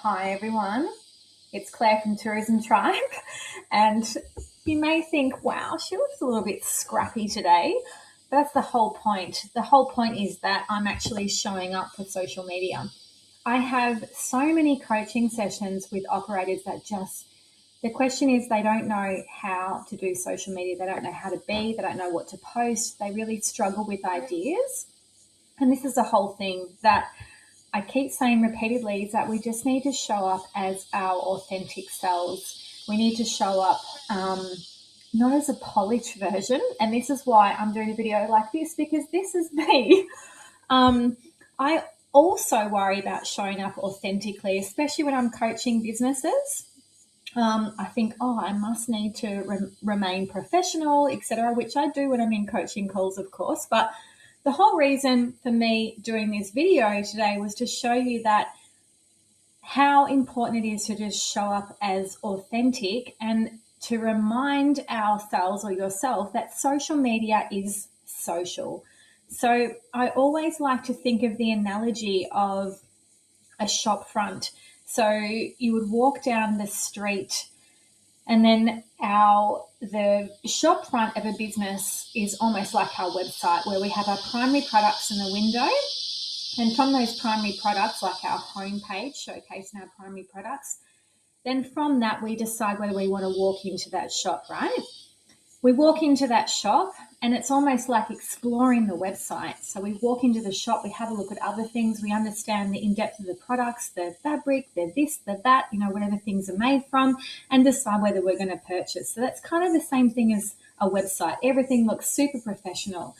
Hi everyone, it's Claire from Tourism Tribe, and you may think, wow, she looks a little bit scrappy today. That's the whole point. The whole point is that I'm actually showing up for social media. I have so many coaching sessions with operators that the question is they don't know how to do social media. They don't know how to be, they don't know what to post. They really struggle with ideas. And this is the whole thing that I keep saying repeatedly, is that we just need to show up as our authentic selves. We need to show up not as a polished version. And this is why I'm doing a video like this, because this is me. I also worry about showing up authentically, especially when I'm coaching businesses. I think, I must need to remain professional, etc., which I do when I'm in coaching calls, of course. But the whole reason for me doing this video today was to show you that how important it is to just show up as authentic and to remind ourselves or yourself that social media is social. So I always like to think of the analogy of a shop front. So you would walk down the street, and then the shop front of a business is almost like our website, where we have our primary products in the window. And from those primary products, like our homepage showcasing our primary products, then from that we decide whether we want to walk into that shop, right? We walk into that shop and it's almost like exploring the website. So we walk into the shop, we have a look at other things, we understand the in-depth of the products, the fabric, the this, the that, whatever things are made from, and decide whether we're going to purchase. So that's kind of the same thing as a website. Everything looks super professional.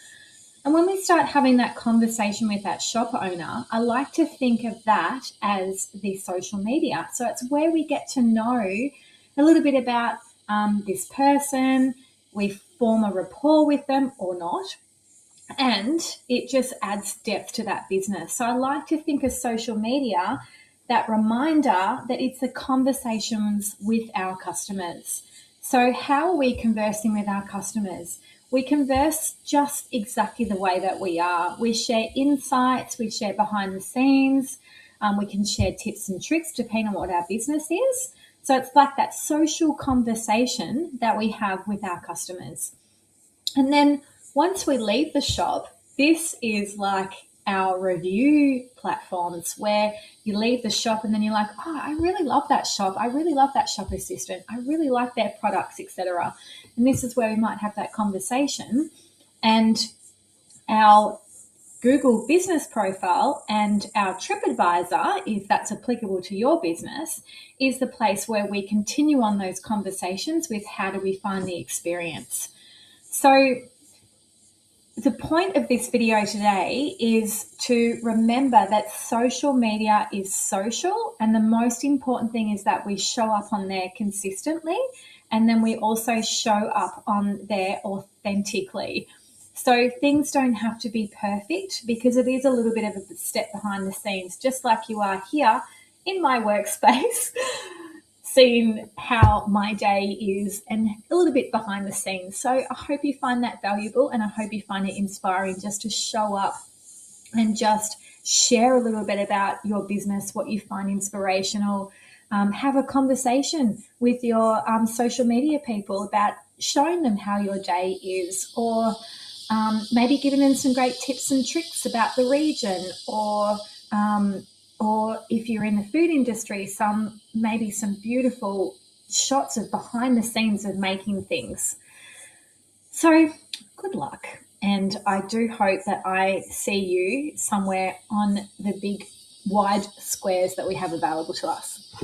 And when we start having that conversation with that shop owner, I like to think of that as the social media. So it's where we get to know a little bit about this person. We form a rapport with them or not, and it just adds depth to that business. So I like to think of social media, that reminder that it's the conversations with our customers. So how are we conversing with our customers? We converse just exactly the way that we are. We share insights, we share behind the scenes, we can share tips and tricks depending on what our business is. So it's like that social conversation that we have with our customers. And then once we leave the shop, this is like our review platforms, where you leave the shop and then you're like, I really love that shop. I really love that shop assistant. I really like their products, etc. And this is where we might have that conversation. And our Google business profile and our TripAdvisor, if that's applicable to your business, is the place where we continue on those conversations with how do we find the experience. So the point of this video today is to remember that social media is social, and the most important thing is that we show up on there consistently, and then we also show up on there authentically. So things don't have to be perfect, because it is a little bit of a step behind the scenes, just like you are here in my workspace, seeing how my day is and a little bit behind the scenes. So I hope you find that valuable, and I hope you find it inspiring just to show up and just share a little bit about your business, what you find inspirational. Have a conversation with your social media people about showing them how your day is, or maybe giving them some great tips and tricks about the region, or if you're in the food industry, maybe some beautiful shots of behind the scenes of making things. So good luck. And I do hope that I see you somewhere on the big wide squares that we have available to us.